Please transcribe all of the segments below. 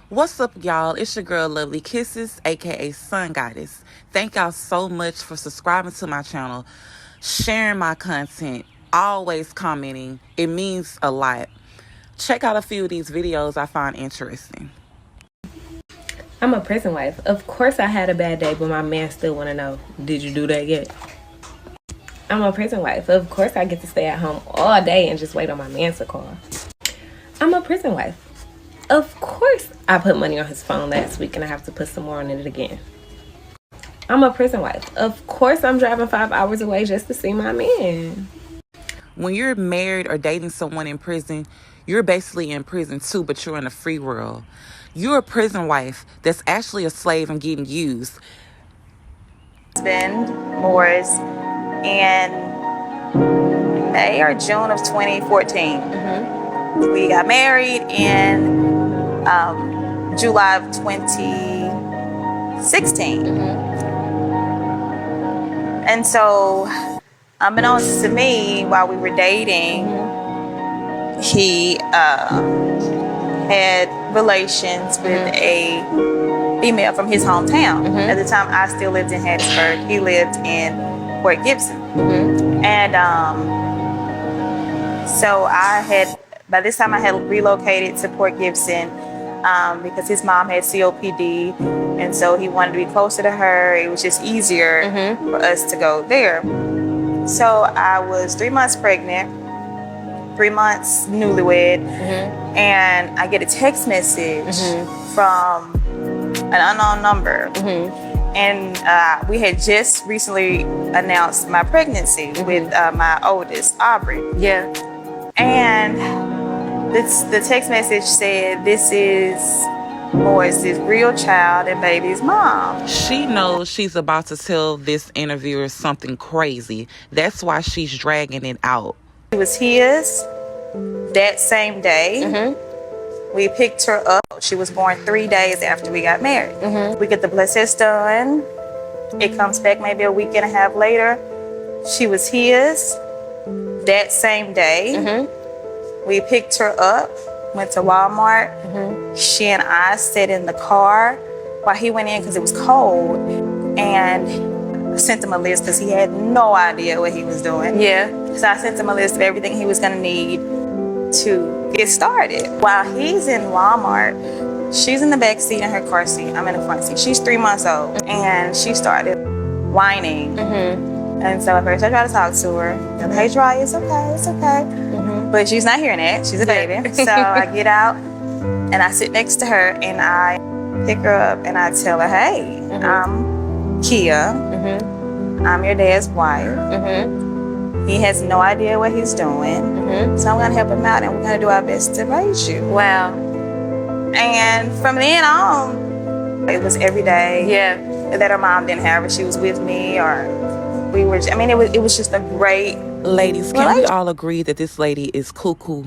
What's up, y'all? It's your girl, Lovely Kisses, aka Sun Goddess. Thank y'all so much for subscribing to my channel, sharing my content, always commenting. It means a lot. Check out a few of these videos I find interesting. I'm a prison wife. Of course I had a bad day, but my man still want to know, did you do that yet? I'm a prison wife. Of course I get to stay at home all day and just wait on my man to call. I'm a prison wife. Of course I put money on his phone last week and I have to put some more on it again. I'm a prison wife. Of course I'm driving 5 hours away just to see my man. When you're married or dating someone in prison, you're basically in prison too, but you're in a free world. You're a prison wife that's actually a slave and getting used. Husband, Morris, in May or June of 2014. We got married in July of 2016. And so, unbeknownst to me, while we were dating, he had relations with a female from his hometown. At the time, I still lived in Hattiesburg. He lived in Port Gibson. And so by this time I had relocated to Port Gibson because his mom had COPD. And so he wanted to be closer to her. It was just easier for us to go there. So I was 3 months pregnant, 3 months newlywed, and I get a text message from an unknown number. And we had just recently announced my pregnancy with my oldest, Aubrey. Yeah. And the text message said, "This is Morris's real child and baby's mom." She knows she's about to tell this interviewer something crazy. That's why she's dragging it out. It was his that same day. We picked her up. She was born 3 days after we got married. We get the blood test done. It comes back maybe a week and a half later. She was his that same day. We picked her up, went to Walmart. She and I sat in the car while he went in because it was cold, and I sent him a list because he had no idea what he was doing. Yeah. So I sent him a list of everything he was going to need to get started. While he's in Walmart, she's in the back seat in her car seat. I'm in the front seat. She's 3 months old, and she started whining. And so at first I tried to talk to her. I'm like, "Hey, Troy, it's okay, it's okay." But she's not hearing that. She's a baby. So I get out and I sit next to her and I pick her up and I tell her, "Hey, I'm Kia. I'm your dad's wife. He has no idea what he's doing. So I'm gonna help him out and we're gonna do our best to raise you." Wow. And from then on, it was every day that her mom didn't have her. She was with me, or we were, it was just a great. Ladies, can we all agree that this lady is cuckoo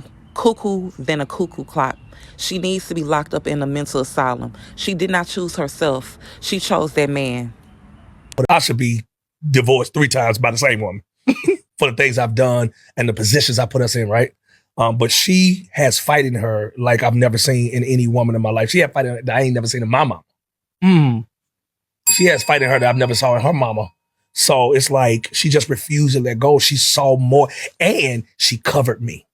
than a cuckoo clock? She needs to be locked up in a mental asylum. She did not choose herself. She chose that man. I should be divorced 3 times by the same woman for the things I've done and the positions I put us in, right? But she has fight in her like I've never seen in any woman in my life. She had fight in her that I ain't never seen in my mama. She has fight in her that I've never saw in her mama. So it's like she just refused to let go. She saw more, and she covered me.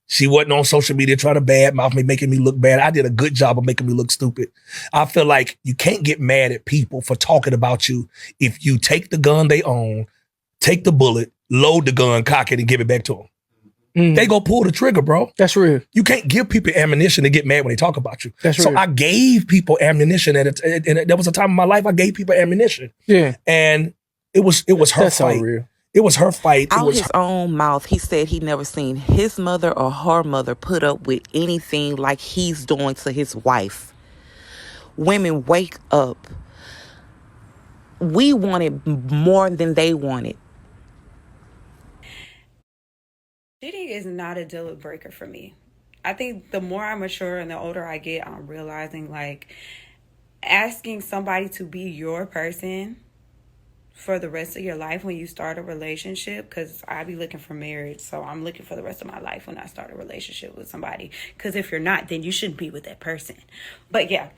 She wasn't on social media trying to badmouth me, making me look bad. I did a good job of making me look stupid. I feel like you can't get mad at people for talking about you if you take the gun they own, take the bullet, load the gun, cock it, and give it back to them. They go pull the trigger, bro. That's real. You can't give people ammunition to get mad when they talk about you. That's so real. I gave people ammunition, and there was a time in my life I gave people ammunition. Yeah. And it was her That's fight. so real. It was her fight. Out his own mouth, he said he never seen his mother or her mother put up with anything like he's doing to his wife. Women, wake up. We wanted more than they wanted. Cheating is not a deal breaker for me. I think the more I mature and the older I get, I'm realizing like asking somebody to be your person for the rest of your life when you start a relationship, because I be looking for marriage, so I'm looking for the rest of my life when I start a relationship with somebody, because if you're not, then you shouldn't be with that person. But yeah,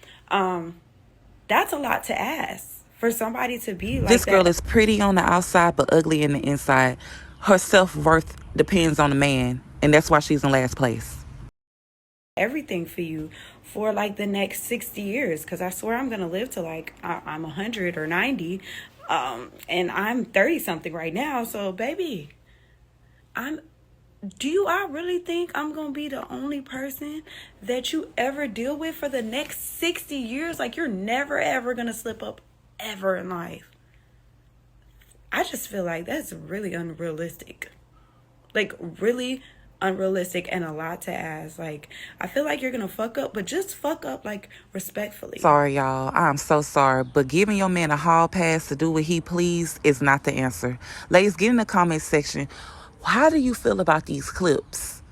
that's a lot to ask for somebody to be like This girl that. is pretty on the outside but ugly in the inside. Her self-worth depends on the man, and that's why she's in last place. Everything for you for like the next 60 years, because I swear I'm gonna live to like I'm 100 or 90, and I'm 30 something right now. So baby, I really think I'm gonna be the only person that you ever deal with for the next 60 years? Like, you're never ever gonna slip up ever in life. I just feel like that's really unrealistic. Like, really unrealistic and a lot to ask. Like, I feel like you're gonna fuck up, but just fuck up like respectfully. Sorry, y'all. I'm so sorry. But giving your man a hall pass to do what he please is not the answer. Ladies, get in the comment section. How do you feel about these clips?